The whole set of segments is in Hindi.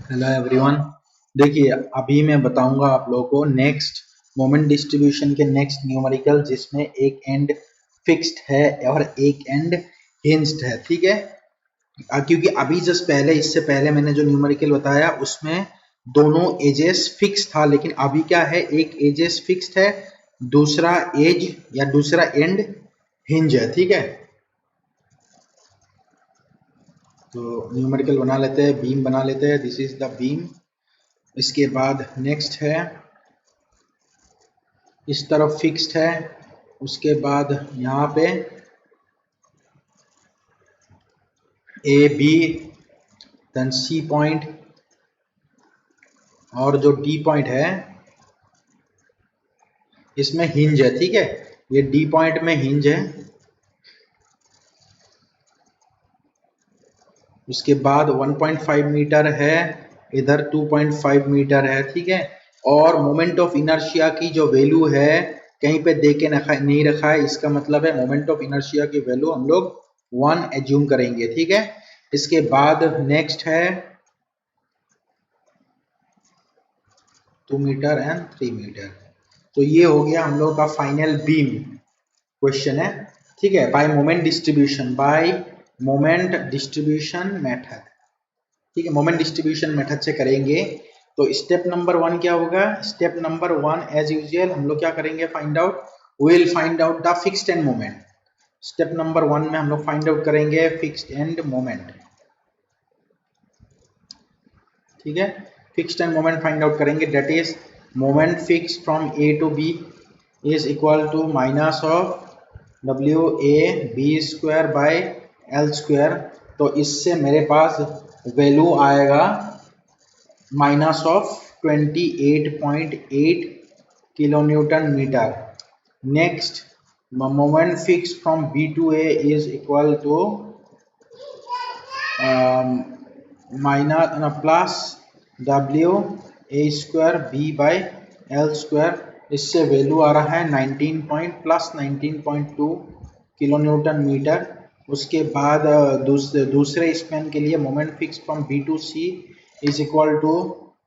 Hello everyone. देखिए अभी मैं बताऊंगा आप लोगों को नेक्स्ट मोमेंट डिस्ट्रीब्यूशन के नेक्स्ट न्यूमेरिकल, जिसमें एक एंड फिक्स्ड है और एक एंड हिंज्ड है। ठीक है, क्योंकि अभी जस्ट पहले, इससे पहले मैंने जो न्यूमेरिकल बताया उसमें दोनों एजेस फिक्स था, लेकिन अभी क्या है, एक एजेस फिक्स्ड है, दूसरा एज या दूसरा एंड हिंज है। ठीक है, तो न्यूमेरिकल बना लेते हैं, बीम बना लेते हैं। This is the beam. इसके बाद नेक्स्ट है, इस तरफ फिक्स्ड है, उसके बाद यहाँ पे A B then C point और जो डी पॉइंट है इसमें हिंज है। ठीक है, ये डी पॉइंट में हिंज है। उसके बाद 1.5 मीटर है, इधर 2.5 मीटर है। ठीक है, और मोमेंट ऑफ इनर्शिया की जो वैल्यू है कहीं पे दे के नहीं रखा है, इसका मतलब है मोमेंट ऑफ इनर्शिया की वैल्यू हम लोग 1 एज्यूम करेंगे। ठीक है, इसके बाद नेक्स्ट है 2 मीटर एंड 3 मीटर। तो ये हो गया हम लोग का फाइनल बीम क्वेश्चन है। ठीक है, bye moment distribution, bye moment distribution method. ठीक है, मोमेंट डिस्ट्रीब्यूशन मेथड से करेंगे। तो स्टेप नंबर 1 क्या होगा? स्टेप नंबर 1 एज यूजुअल हम लोग क्या करेंगे, find out, we will find out the fixed end moment. Step number 1 में हम लोग फाइंड आउट करेंगे फिक्स्ड एंड मोमेंट। ठीक है, fixed end moment find out करेंगे, that is moment fix from A to B is equal to minus of W A B square by L square. तो इससे मेरे पास वैल्यू आएगा minus of 28.8 kilo newton meter. Next, moment fix from B to A is equal to minus plus W A square B by L square. इससे वैल्यू आ रहा है 19.2 किलो न्यूटन मीटर। उसके बाद दूसरे स्पेन के लिए moment fix from B to C is equal to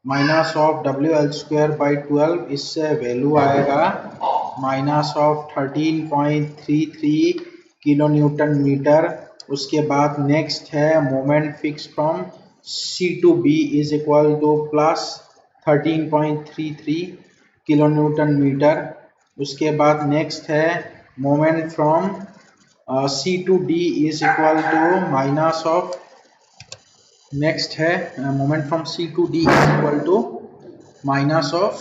minus of W L square by 12। इससे वैल्यू आएगा minus of 13.33 kilo newton meter. उसके बाद नेक्स्ट है moment fix from C to B is equal to plus 13.33 kilo newton meter. उसके बाद नेक्स्ट है moment from C to D is equal to minus of, next है moment from C to D is equal to minus of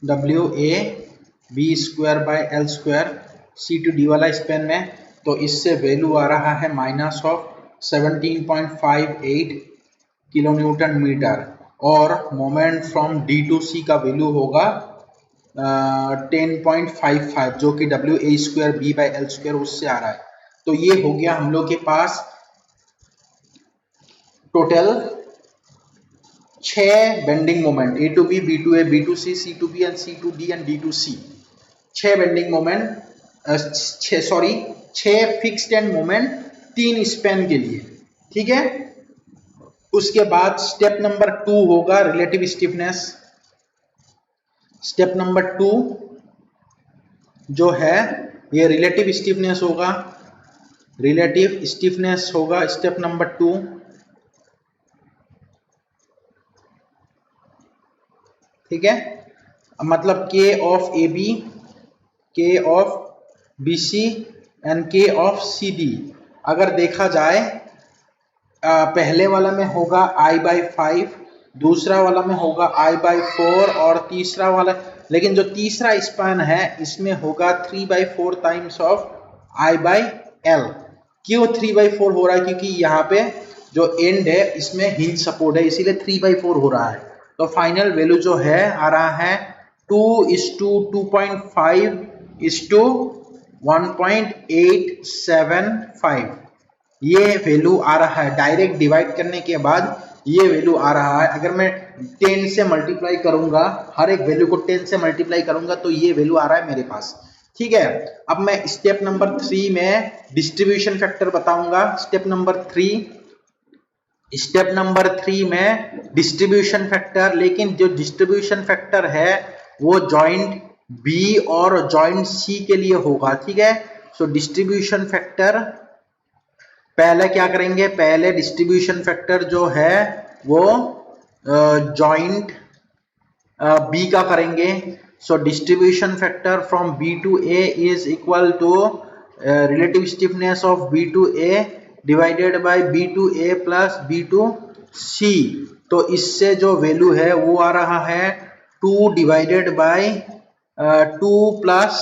W A B square by L square, C to D वाला स्पेन में। तो इससे वैल्यू आ रहा है minus of 17.58 kilo newton metre. और moment from D to C का वैल्यू होगा 10.55, जो कि W A square B by L square उससे आ रहा है। तो ये हो गया हम लोग के पास total 6 bending moment, A to B to A B to C to B and C to D and D to C. 6 bending moment, 6 fixed end moment 3 span के लिए। ठीक है, उसके बाद स्टेप नंबर 2 होगा रिलेटिव स्टिफनेस। स्टेप नंबर 2 जो है ये रिलेटिव स्टिफनेस होगा, रिलेटिव स्टिफनेस होगा स्टेप नंबर 2। ठीक है, मतलब के ऑफ ए बी, के ऑफ बी सी एंड के ऑफ सी डी। अगर देखा जाए पहले वाला में होगा I/5, दूसरा वाला में होगा I/4 और तीसरा वाला, लेकिन जो तीसरा स्पैन है इसमें होगा 3/4 टाइम्स ऑफ I/L। क्यों 3/4 हो रहा है? क्योंकि यहाँ पे जो एंड है इसमें हिंज सपोर्ट है, इसीलिए 3/4 हो रहा है। तो फाइनल वैल्यू जो है आ रहा है 2:2.5:1.875। ये वैल्यू आ रहा है, डायरेक्ट डिवाइड करने के बाद ये वैल्यू आ रहा है। अगर मैं 10 से मल्टीप्लाई करूंगा, हर एक वैल्यू को 10 से मल्टीप्लाई करूंगा तो ये वैल्यू आ रहा है मेरे पास। ठीक है, अब मैं स्टेप नंबर 3 में डिस्ट्रीब्यूशन फैक्टर बताऊंगा। स्टेप नंबर 3, स्टेप नंबर 3 में डिस्ट्रीब्यूशन फैक्टर, लेकिन जो डिस्ट्रीब्यूशन फैक्टर है वो जॉइंट बी और जॉइंट सी के लिए होगा, ठीक है। सो डिस्ट्रीब्यूशन फैक्टर पहले क्या करेंगे, पहले डिस्ट्रीब्यूशन फैक्टर जो है वो जॉइंट बी का करेंगे। So distribution factor from B to A is equal to relative stiffness of B to A divided by B to A plus B to C. तो इससे जो वैल्यू है वो आ रहा है 2 डिवाइडेड बाय 2 प्लस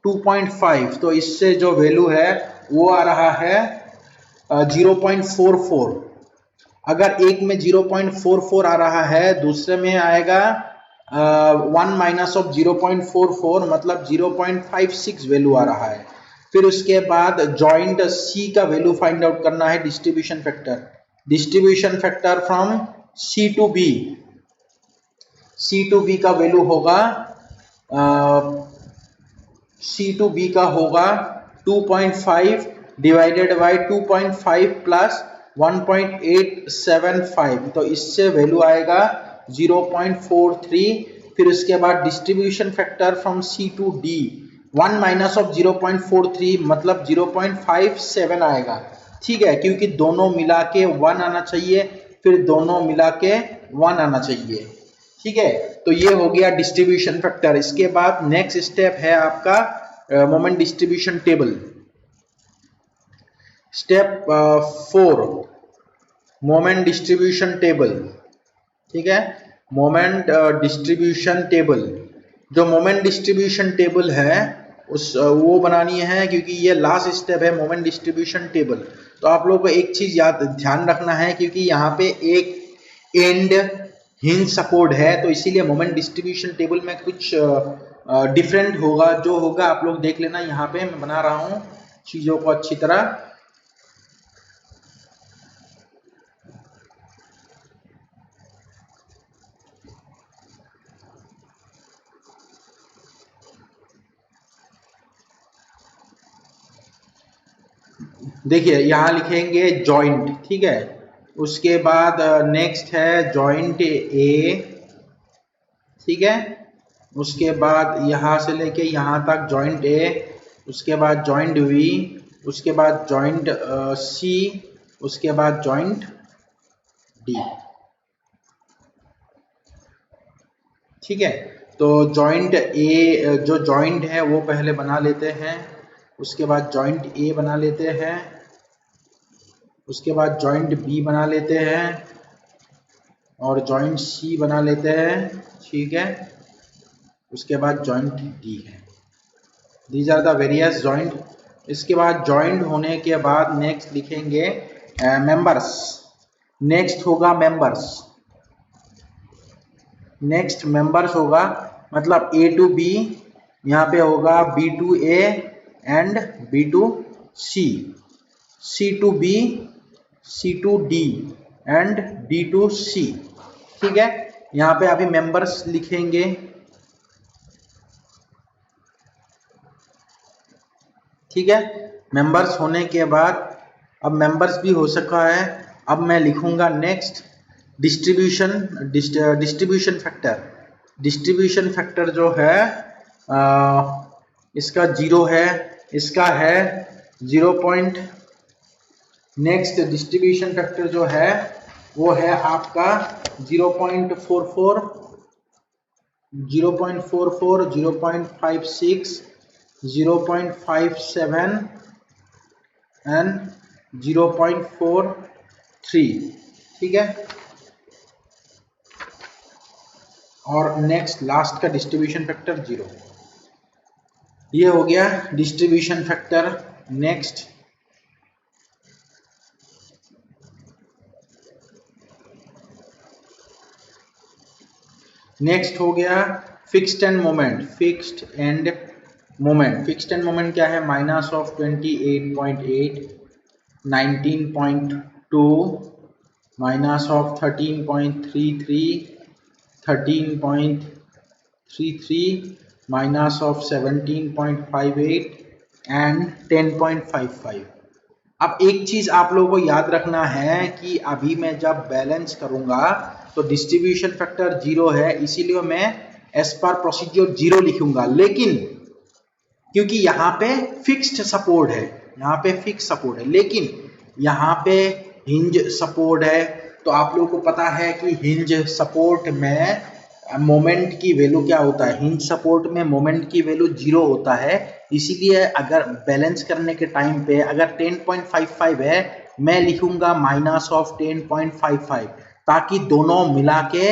2.5। तो इससे जो वैल्यू है वो आ रहा है 0.44। अगर एक में 0.44 आ रहा है, दूसरे में आएगा 1 माइनस ऑफ 0.44, मतलब 0.56 वैल्यू आ रहा है। फिर उसके बाद जॉइंट सी का वैल्यू फाइंड आउट करना है, distribution factor. Distribution factor from C to B, C to B का वैल्यू होगा सी टू बी का होगा 2.5 डिवाइडेड बाय 2.5 प्लस 1.875। तो इससे वैल्यू आएगा 0.43। फिर उसके बाद distribution factor from C to D, 1 minus of 0.43 मतलब 0.57 आएगा, ठीक है, क्योंकि दोनों मिला के 1 आना चाहिए, फिर दोनों मिला के 1 आना चाहिए, ठीक है। तो ये हो गया डिस्ट्रीब्यूशन फैक्टर। इसके बाद नेक्स्ट स्टेप है आपका moment distribution table. Step 4 moment distribution table, ठीक है। मोमेंट डिस्ट्रीब्यूशन टेबल, जो मोमेंट डिस्ट्रीब्यूशन टेबल है उस वो बनानी है, क्योंकि ये लास्ट स्टेप है मोमेंट डिस्ट्रीब्यूशन टेबल। तो आप लोगों को एक चीज याद ध्यान रखना है, क्योंकि यहाँ पे एक एंड हिंज सपोर्ट है, तो इसीलिए मोमेंट डिस्ट्रीब्यूशन टेबल में कुछ डिफरेंट होगा। जो होगा आप लोग देख लेना, यहाँ पे मैं बना रहा हूँ चीजों को अच्छी तरह। देखिए यहाँ लिखेंगे जॉइंट, ठीक है। उसके बाद नेक्स्ट है जॉइंट ए, ठीक है। उसके बाद यहाँ से लेके यहाँ तक जॉइंट ए, उसके बाद जॉइंट बी, उसके बाद जॉइंट सी, उसके बाद जॉइंट डी, ठीक है। तो जॉइंट ए जो जॉइंट है वो पहले बना लेते हैं, उसके बाद जॉइंट ए बना लेते हैं, उसके बाद जॉइंट बी बना लेते हैं और जॉइंट सी बना लेते हैं, ठीक है। उसके बाद जॉइंट डी है। These are the various joint. इसके बाद जॉइंट होने के बाद नेक्स्ट लिखेंगे मेंबर्स। नेक्स्ट होगा मेंबर्स, नेक्स्ट मेंबर्स होगा मतलब ए टू बी, यहाँ पे होगा B to A and B to C, C to B, C to D and D to C, ठीक है। यहाँ पे अभी मेंबर्स लिखेंगे, ठीक है। मेंबर्स होने के बाद अब मेंबर्स भी हो सका है, अब मैं लिखूंगा next distribution, distribution factor. Distribution factor जो है इसका 0 है, इसका है 0 पॉइंट। नेक्स्ट डिस्ट्रीब्यूशन फैक्टर जो है वो है आपका 0.44, 0.44, 0.56, 0.57 एंड 0.43, ठीक है। और नेक्स्ट लास्ट का डिस्ट्रीब्यूशन फैक्टर 0। ये हो गया डिस्ट्रीब्यूशन फैक्टर। नेक्स्ट नेक्स्ट हो गया fixed end moment. Fixed end moment, fixed end moment क्या है, minus of 28.8, 19.2, minus of 13.33, 13.33, minus of 17.58 and 10.55। अब एक चीज आप लोगों को याद रखना है कि अभी मैं जब बैलेंस करूंगा तो डिस्ट्रीब्यूशन फैक्टर 0 है, इसीलिए मैं एज पर प्रोसीजर 0 लिखूंगा। लेकिन क्योंकि यहाँ पे फिक्स्ड सपोर्ट है, यहाँ पे फिक्स सपोर्ट है, लेकिन यहाँ पे हिंज सपोर्ट है। तो आप लोगों को पता है कि हिंज सपोर्ट में मोमेंट की वैल्यू क्या होता है, हिंज सपोर्ट में मोमेंट की वैल्यू 0 होता है। इसीलिए अगर बैलेंस करने के टाइम पे अगर 10.55 है, मैं लिखूंगा माइनस ऑफ 10.55, ताकि दोनों मिला के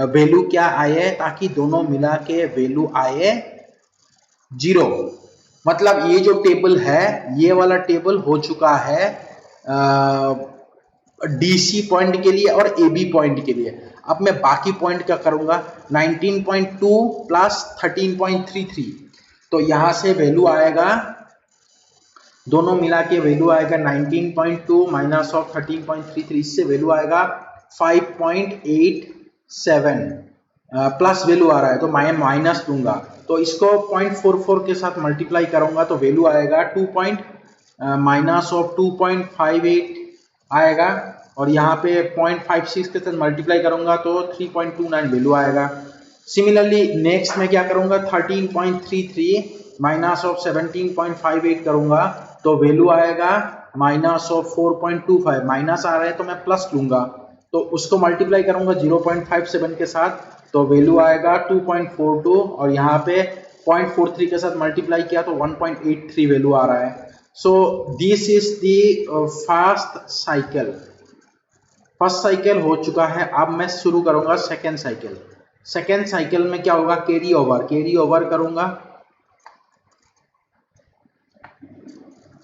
वैल्यू क्या आए, ताकि दोनों मिला के वैल्यू आए 0। मतलब ये जो टेबल है, ये वाला टेबल हो चुका है डीसी पॉइंट के लिए और एबी पॉइंट के लिए। अब मैं बाकी पॉइंट क्या करूंगा, 19.2 प्लस 13.33, तो यहां से वैल्यू आएगा, दोनों मिला के वैल्यू आएगा 19.2 माइनस ऑफ 13.33, इससे वैल्यू आएगा 5.87 प्लस वैल्यू आ रहा है तो मैं माइनस दूंगा, तो इसको 0.44 के साथ मल्टीप्लाई करूंगा तो वैल्यू आएगा 2 माइनस ऑफ 2.58 आएगा, और यहाँ पे 0.56 के साथ मल्टीप्लाई करूंगा तो 3.29 वैल्यू आएगा। सिमिलरली नेक्स्ट में क्या करूंगा, 13.33 माइनस ऑफ 17.58 करूंगा तो वैल्यू आएगा माइनस ऑफ 4.25, माइनस आ रहा है तो मैं प्लस लूंगा, तो उसको मल्टीप्लाई करूंगा 0.57 के साथ तो वैल्यू आएगा 2.42, और यहाँ पे 0.43 के साथ मल्टीप्लाई किया तो 1.83 वैल्यू आ रहा है। So this is the first cycle. First cycle हो चुका है, अब मैं शुरू करूंगा सेकेंड साइकिल। सेकेंड साइकिल में क्या होगा, कैरी ओवर करूंगा,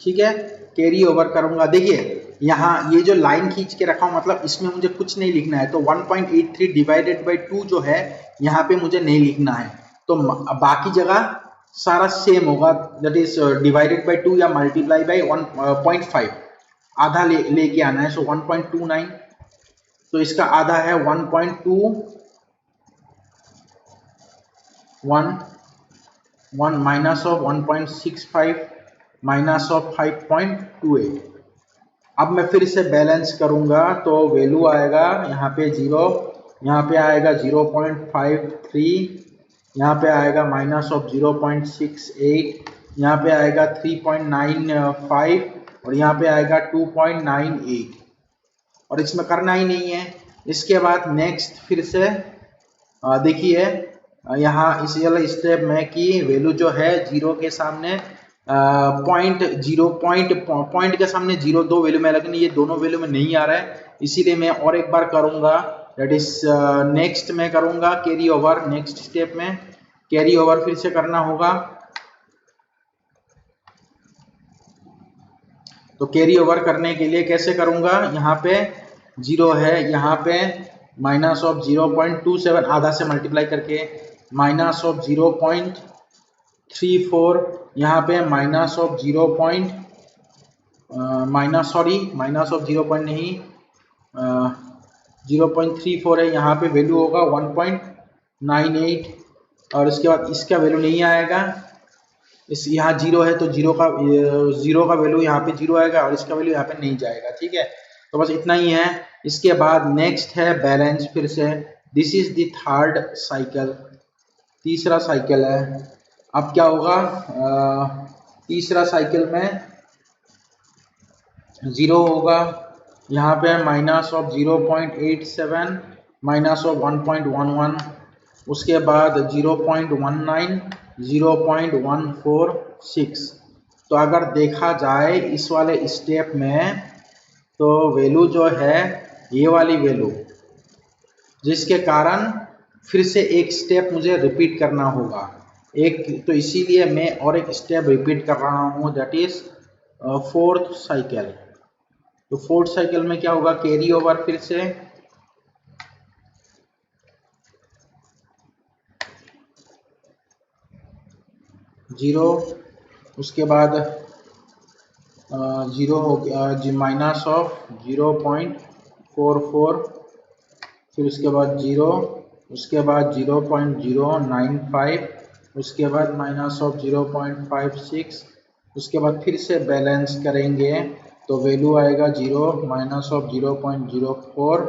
ठीक है, कैरी ओवर करूंगा। देखिए यहाँ ये जो लाइन खींच के रखा हूं, मतलब इसमें मुझे कुछ नहीं लिखना है, तो 1.83 डिवाइडेड बाई 2 जो है यहाँ पे मुझे नहीं लिखना है, तो बाकी जगह सारा सेम होगा, दैट इज डिवाइडेड बाई 2 या मल्टीप्लाई बाई 1.5, आधा लेके आना है, सो 1.29, तो इसका आधा है 1.21 माइनस ऑफ 1.65 माइनस ऑफ 5.28। अब मैं फिर से बैलेंस करूंगा तो वैल्यू आएगा यहाँ पे 0, यहाँ पे आएगा 0.53, यहाँ पे आएगा माइनस ऑफ 0.68, यहाँ पे आएगा 3.95 और यहाँ पे आएगा 2.98, और इसमें करना ही नहीं है। इसके बाद नेक्स्ट फिर से देखिए यहाँ इस वाले स्टेप में कि वैल्यू जो है 0 के सामने पॉइंट के सामने 0, दो वैल्यू में, लेकिन ये दोनों वैल्यू में नहीं आ रहा है, इसीलिए मैं और एक बार करूंगा, दैट इज नेक्स्ट में करूंगा कैरी ओवर। नेक्स्ट स्टेप में कैरी ओवर फिर से करना होगा, तो कैरी ओवर करने के लिए कैसे करूंगा, यहाँ पे 0 है, यहाँ पे माइनस ऑफ 0.27 आधा से मल्टीप्लाई करके, माइनस ऑफ 0.34, यहाँ पे माइनस ऑफ 0. माइनस ऑफ 0.34 है, यहाँ पे वैल्यू होगा 1.98, और इसके बाद इसका वैल्यू नहीं आएगा, इस यहाँ 0 है तो 0 का वैल्यू यहाँ पे 0 आएगा और इसका वैल्यू यहाँ पे नहीं जाएगा, ठीक है। तो बस इतना ही है। इसके बाद नेक्स्ट है बैलेंस फिर से, this is the third cycle, तीसरा साइकिल है। अब क्या होगा, तीसरा साइकिल में 0 होगा, यहाँ पे माइनस ऑफ 0.87 माइनस ऑफ 1.11, उसके बाद 0.19 0.146। तो अगर देखा जाए इस वाले स्टेप में तो वैल्यू जो है ये वाली वैल्यू, जिसके कारण फिर से एक स्टेप मुझे रिपीट करना होगा एक, तो इसीलिए मैं और एक स्टेप रिपीट कर रहा हूँ, दैट इज फोर्थ साइकिल। तो फोर्थ साइकिल में क्या होगा, कैरी ओवर फिर से, जीरो, उसके बाद 0 हो गया, माइनस ऑफ 0.44, फिर उसके बाद 0, उसके बाद 0.095, उसके बाद माइनस ऑफ 0.56, उसके बाद फिर से बैलेंस करेंगे तो वैल्यू आएगा 0 माइनस ऑफ 0.04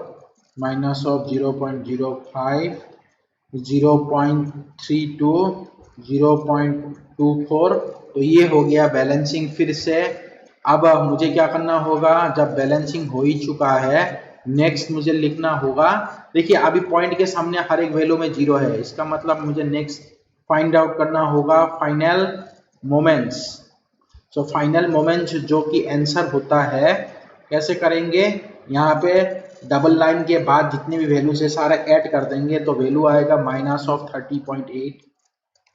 माइनस ऑफ 0.05 0.32 0.24। तो ये हो गया बैलेंसिंग। फिर से अब मुझे क्या करना होगा, जब बैलेंसिंग हो ही चुका है नेक्स्ट मुझे लिखना होगा। देखिए अभी पॉइंट के सामने हर एक वैल्यू में 0 है, इसका मतलब मुझे नेक्स्ट फाइंड आउट करना होगा final moments. So final moments जो कि आंसर होता है, कैसे करेंगे, यहाँ पे डबल लाइन के बाद जितने भी वैल्यूज है सारे ऐड कर देंगे। तो वैल्यू आएगा माइनस ऑफ 30.8,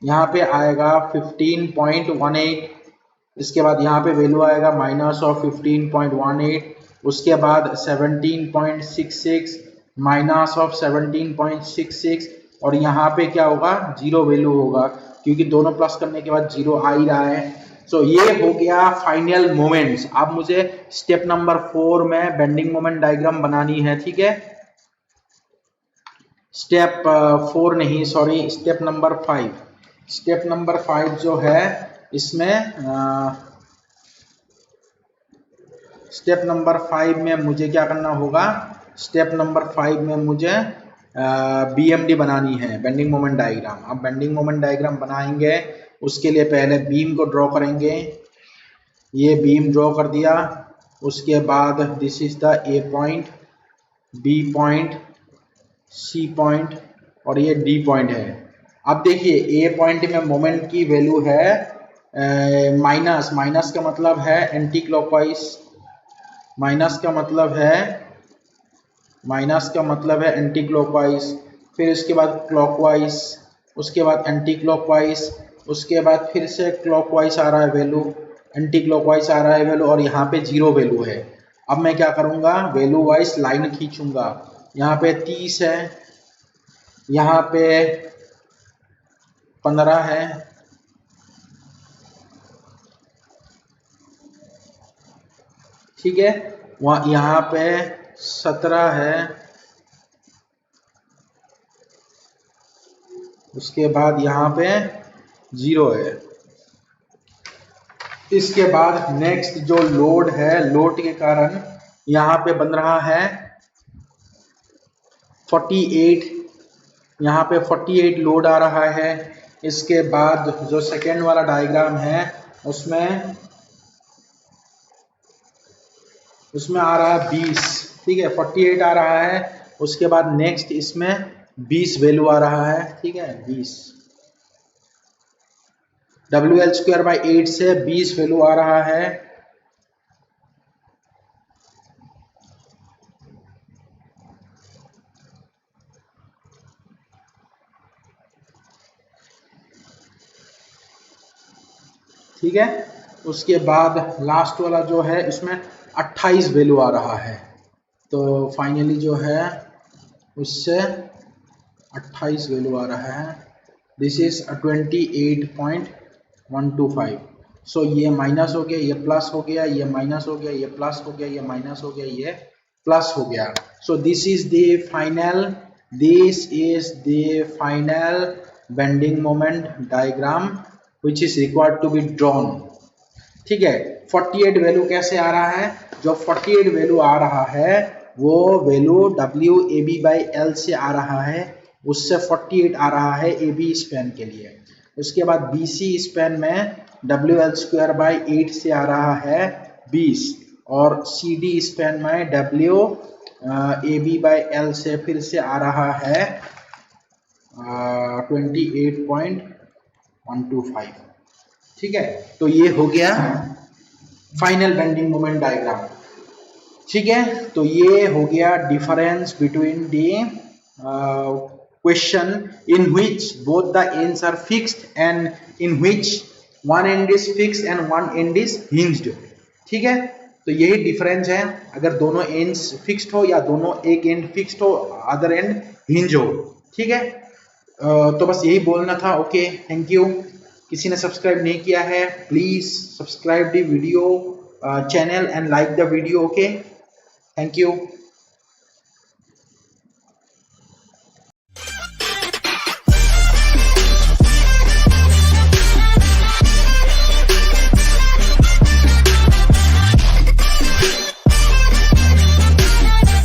यहाँ पे आएगा 15.18, इसके बाद यहाँ पे वैल्यू आएगा माइनस ऑफ 15.18, उसके बाद 17.66 माइनस ऑफ 17.66, और यहाँ पे क्या होगा, 0 वैल्यू होगा क्योंकि दोनों प्लस करने के बाद 0 आ ही रहा है। सो ये हो गया फाइनल मोमेंट्स। अब मुझे स्टेप नंबर 4 में बेंडिंग मोमेंट डायग्राम बनानी है, ठीक है। स्टेप 4 नहीं, sorry, step number 5। Step number 5 जो है इसमें स्टेप नंबर 5 में मुझे क्या करना होगा, स्टेप नंबर 5 में मुझे BMD बनानी है, बेंडिंग मोमेंट डायग्राम। अब बेंडिंग मोमेंट डायग्राम बनाएंगे, उसके लिए पहले बीम को ड्रॉ करेंगे। ये बीम ड्रॉ कर दिया, उसके बाद this is the A point, B point, C point और ये D पॉइंट है। अब देखिए A पॉइंट में मोमेंट की वैल्यू है माइनस, माइनस का मतलब है एंटी क्लॉकवाइज, माइनस का मतलब है एंटी क्लॉकवाइज, फिर उसके बाद क्लॉकवाइज, उसके बाद एंटी क्लॉकवाइज, उसके बाद फिर से क्लॉकवाइज आ रहा है वैल्यू, एंटी क्लॉकवाइज आ रहा है वैल्यू, और यहाँ पे 0 वैल्यू है। अब मैं क्या करूँगा, वैल्यू वाइज लाइन खींचूंगा। यहाँ पे 30 है, यहाँ पे 15 है, ठीक है, वहाँ यहाँ पे 17 है, उसके बाद यहाँ पे 0 है। इसके बाद नेक्स्ट जो लोड है, लोड के कारण यहाँ पे बन रहा है 48, यहाँ पे 48 लोड आ रहा है। इसके बाद जो सेकेंड वाला डायग्राम है उसमें आ रहा है 20, ठीक है, 48 आ रहा है। उसके बाद नेक्स्ट इसमें 20 वैल्यू आ रहा है, ठीक है, 20 WL²/8 से 20 वैल्यू आ रहा है। ठीक है, उसके बाद लास्ट वाला जो है इसमें 28 वैल्यू आ रहा है। तो फाइनली जो है उससे 28 वैल्यू आ रहा है। This is 28.125। सो ये माइनस हो गया, ये प्लस हो गया, ये माइनस हो गया, ये प्लस हो गया, ये माइनस हो गया, ये प्लस हो गया। So this is the final bending moment diagram which is required to be drawn। ठीक है, 48 वैल्यू कैसे आ रहा है, जो 48 वैल्यू आ रहा है वो वैल्यू WAB/L से आ रहा है, उससे 48 आ रहा है AB स्पैन के लिए। उसके बाद BC स्पैन में WL²/8 से आ रहा है 20, और CD स्पैन में WAB/L से फिर से आ रहा है 28.125। ठीक है, तो ये हो गया फाइनल बेंडिंग मोमेंट डायग्राम। ठीक है, तो ये हो गया difference between the question in which both the ends are fixed end in which one end is fixed and one end is hinged. ठीक है, तो यही डिफरेंस है, अगर दोनों एंड्स फिक्स्ड हो या दोनों एक एंड फिक्स्ड हो अदर एंड हिंज हो। ठीक है, तो बस यही बोलना था। Okay, thank you. किसी ने सब्सक्राइब नहीं किया है, please subscribe the video channel and like the video. Okay, thank you.